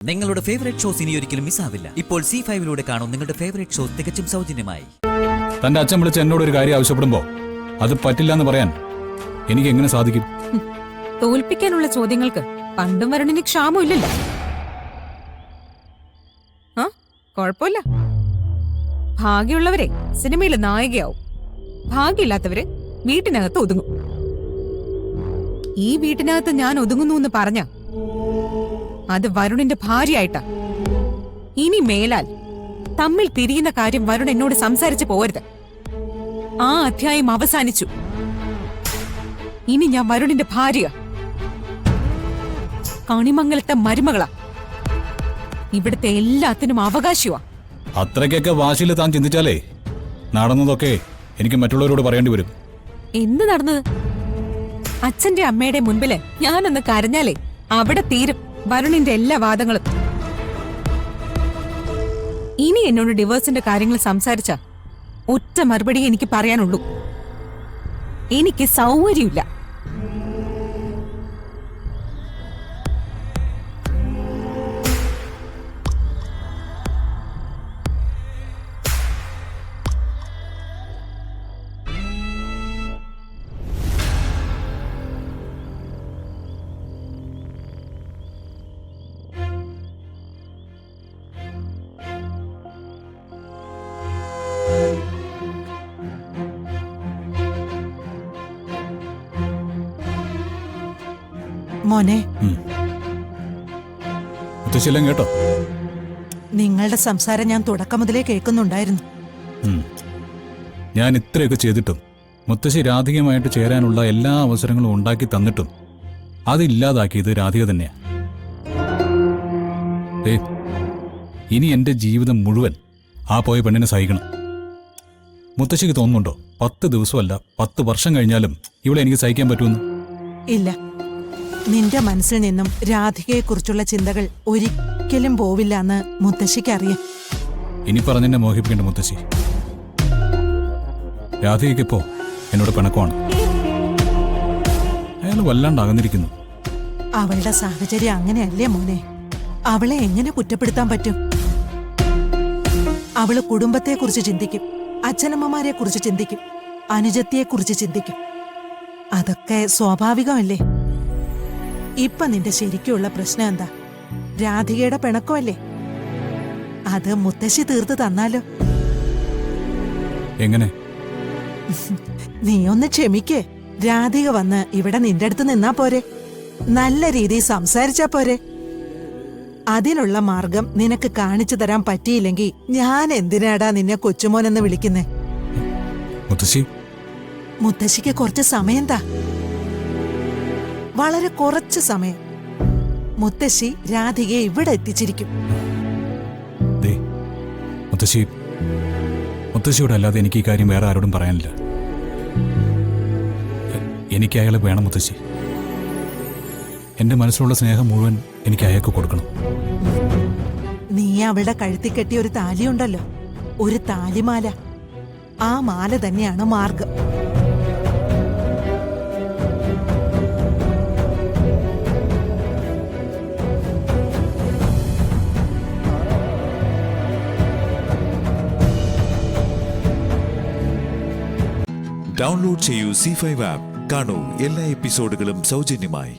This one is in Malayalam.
നിങ്ങളുടെ ഫേവറേറ്റ് ഷോസ് ഇനി ഒരിക്കലും മിസ്സാവില്ല. ഇപ്പോൾ C5 കാണും നിങ്ങളുടെ ഫേവറേറ്റ് ഷോസ് തികച്ചും സൗജന്യമായി. തന്റെ അച്ഛൻ വിളിച്ച് എന്നോട് ഒരു കാര്യം ആവശ്യപ്പെടുമ്പോ അത് പറ്റില്ല എന്ന് പറയാൻ എനിക്ക് എങ്ങനെ സാധിക്കും? തോൽപ്പിക്കാനുള്ള ചോദ്യങ്ങൾക്ക് പണ്ടും വരുണിന് ക്ഷാമമില്ലല്ലോ. ആ കുഴപ്പമില്ല. ഭാഗ്യമുള്ളവരെ സിനിമയിൽ നായികയാവും, ഭാഗ്യമില്ലാത്തവര് വീട്ടിനകത്ത് ഒതുങ്ങും. ഈ വീട്ടിനകത്ത് ഞാൻ ഒതുങ്ങുന്നു എന്ന് പറഞ്ഞ അത് വരുണിന്റെ ഭാര്യയായിട്ടാ. ഇനി മേലാൽ തമ്മിൽ തിരിയുന്ന കാര്യം വരുൺ എന്നോട് സംസാരിച്ച് പോരുത്. ആ അധ്യായം അവസാനിച്ചു. ഇനി ഞാൻ വരുണിന്റെ ഭാര്യ, കണിമംഗലത്തെ മരുമകളാ, ഇവിടുത്തെ എല്ലാത്തിനും അവകാശിയുവാ. അത്രയ്ക്കൊക്കെ വാശിയിൽ താൻ ചിന്തിച്ചാലേ നടന്നതൊക്കെ എനിക്ക് മറ്റുള്ളവരോട് പറയേണ്ടി വരും. എന്ത് നടന്നത്? അച്ഛന്റെ അമ്മയുടെ മുൻപില് ഞാനൊന്ന് കരഞ്ഞാലേ അവിടെ തീരും വരുണിന്റെ എല്ലാ വാദങ്ങളും. ഇനി എന്നോട് ഡിവോഴ്സിന്റെ കാര്യങ്ങൾ സംസാരിച്ച ഒറ്റ മറുപടി എനിക്ക് പറയാനുള്ളൂ: എനിക്ക് സൗകര്യമില്ല. മോനെ, മുത്തശ്ശിയെല്ലാം കേട്ടോ? നിങ്ങളുടെ സംസാരം ഞാൻ തുടക്കം മുതലേ കേൾക്കുന്നുണ്ടായിരുന്നു. ഞാൻ ഇത്രയൊക്കെ ചെയ്തിട്ടും മുത്തശ്ശി രാധികയുമായിട്ട് ചേരാനുള്ള എല്ലാ അവസരങ്ങളും ഉണ്ടാക്കി തന്നിട്ടും അതില്ലാതാക്കിയത് രാധിക തന്നെയാ. ഇനി എന്റെ ജീവിതം മുഴുവൻ ആ പോയ പെണ്ണിനെ സഹിക്കണം. മുത്തശ്ശിക്ക് തോന്നുന്നുണ്ടോ 10 ദിവസമല്ല 10 വർഷം കഴിഞ്ഞാലും ഇവിടെ എനിക്ക് സഹിക്കാൻ പറ്റുമെന്ന്? ഇല്ല, നിന്റെ മനസ്സിൽ നിന്നും രാധികയെക്കുറിച്ചുള്ള ചിന്തകൾ ഒരിക്കലും പോവില്ല എന്ന് മുത്തശ്ശിക്ക് അറിയാം. ഇനി പറഞ്ഞെന്നെ മോഹിപ്പിക്കേണ്ട മുത്തശ്ശി. രാധികയ്ക്കിപ്പോ എന്നോട് പിണക്കമാണ്. അയാൾ വല്ലാണ്ട് അകന്നിരിക്കുന്നു. അവളുടെ സാഹചര്യം അങ്ങനെയല്ലേ മോനെ? അവളെ എങ്ങനെ കുറ്റപ്പെടുത്താൻ പറ്റും? അവള് കുടുംബത്തെക്കുറിച്ച് ചിന്തിക്കും, അച്ഛനമ്മമാരെ കുറിച്ച് ചിന്തിക്കും, അനുജത്തിയെക്കുറിച്ച് ചിന്തിക്കും. അതൊക്കെ സ്വാഭാവികമല്ലേ? ഇപ്പൊ നിന്റെ ശരിക്കുള്ള പ്രശ്നം എന്താ? രാധികയുടെ പിണക്കമല്ലേ? അത് മുത്തശ്ശി തീർത്ത് തന്നാലോ? എങ്ങനെ? നീ ഒന്ന് ക്ഷമിക്കേ. രാധിക വന്ന് ഇവിടെ നിന്റെ അടുത്ത് നിന്നാ പോരെ? നല്ല രീതിയിൽ സംസാരിച്ചാ പോരെ? അതിനുള്ള മാർഗം നിനക്ക് കാണിച്ചു തരാൻ പറ്റിയില്ലെങ്കിൽ ഞാൻ എന്തിനാടാ നിന്നെ കൊച്ചുമോനെന്ന് വിളിക്കുന്നേ? മുത്തശ്ശിക്ക് കുറച്ച് സമയം താ, വളരെ കുറച്ച് സമയം. മുത്തശ്ശി രാധികയെ ഇവിടെ എത്തിച്ചിരിക്കും. മുത്തശ്ശിയോട് അല്ലാതെ എനിക്ക് ഈ കാര്യം വേറെ ആരോടും പറയാനില്ല. എനിക്ക് അയാളെ വേണം മുത്തശ്ശി. എന്റെ മനസ്സിലുള്ള സ്നേഹം മുഴുവൻ എനിക്ക് അയാൾക്ക് കൊടുക്കണം. നീ അവളുടെ കഴുത്തിൽ കെട്ടിയ ഒരു താലിയുണ്ടല്ലോ, ഒരു താലിമാല. ആ മാല തന്നെയാണ് മാർഗം. ഡൗൺലോഡ് ചെയ്യൂ C5 ആപ്പ്. കാണൂ എല്ലാ എപ്പിസോഡുകളും സൗജന്യമായി.